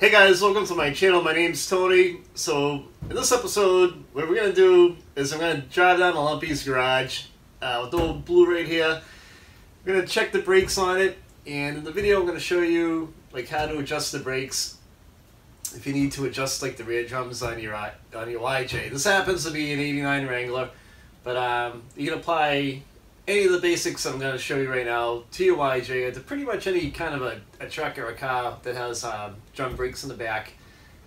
Hey guys, welcome to my channel. My name's Tony. So in this episode, what we're going to do is I'm going to drive down to Lumpy's garage with the old blue right here. We're going to check the brakes on it, and in the video I'm going to show you like how to adjust the brakes if you need to adjust like the rear drums on your YJ. This happens to be an 89 Wrangler, but you can apply any of the basics I'm going to show you right now to your YJ or to pretty much any kind of a truck or a car that has drum brakes in the back.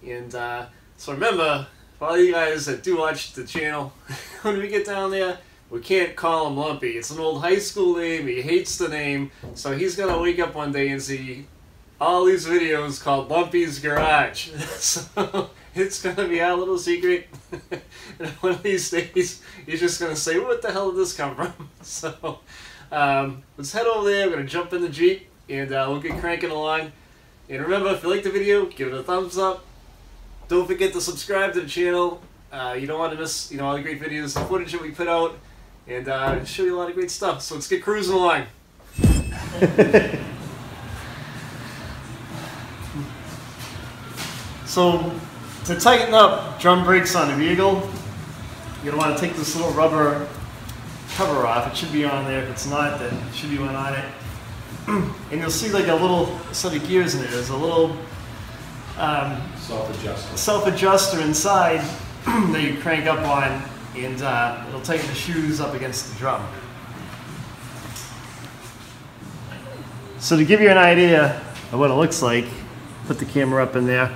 And so remember, for all you guys that do watch the channel, when we get down there, we can't call him Lumpy. It's an old high school name. He hates the name. So he's going to wake up one day and see all these videos called Lumpy's Garage. So it's going to be our little secret. And one of these days, he's just going to say, what the hell did this come from? So let's head over there. We're going to jump in the Jeep and we'll get cranking along. And remember, if you like the video, give it a thumbs up. Don't forget to subscribe to the channel. You don't want to miss all the great videos and footage that we put out. And show you a lot of great stuff. So let's get cruising along. So to tighten up drum brakes on the vehicle, you're going to want to take this little rubber cover off. It should be on there. If it's not, then it should be one on it. And you'll see like a little set of gears in there. There's a little self-adjuster inside that you crank up on, and it'll tighten the shoes up against the drum. So to give you an idea of what it looks like, put the camera up in there.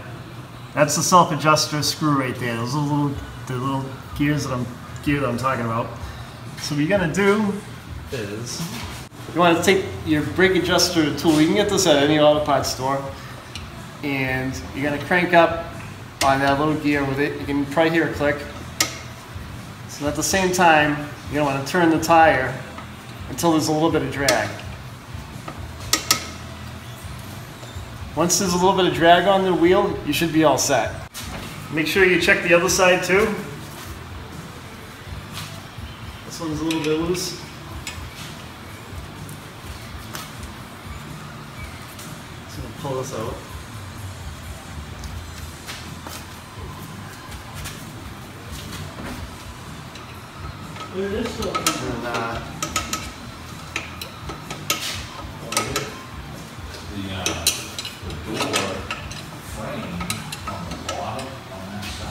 That's the self-adjuster screw right there. Those are the little gear that I'm talking about. So what you're gonna do is you want to take your brake adjuster tool. You can get this at any auto parts store, and you're gonna crank up on that little gear with it. You can probably hear a click. So at the same time, you're gonna want to turn the tire until there's a little bit of drag. Once there's a little bit of drag on the wheel, you should be all set. Make sure you check the other side too. This one's a little bit loose. Just gonna pull this out.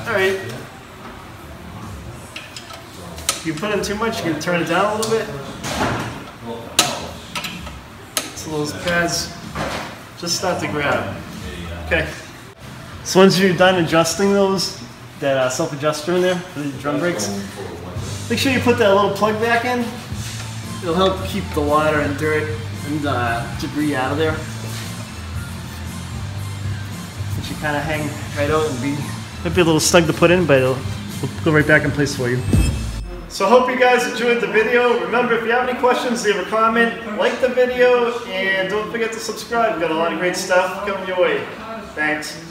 Alright. If you put in too much, you can turn it down a little bit. So those pads just start to grab. Okay. So once you're done adjusting that self-adjuster in there for the drum brakes, make sure you put that little plug back in. It'll help keep the water and dirt and debris out of there. It should kind of hang right out and might be a little snug to put in, but it'll go right back in place for you. So I hope you guys enjoyed the video. Remember, if you have any questions, leave a comment, like the video, and don't forget to subscribe. We've got a lot of great stuff coming your way. Thanks.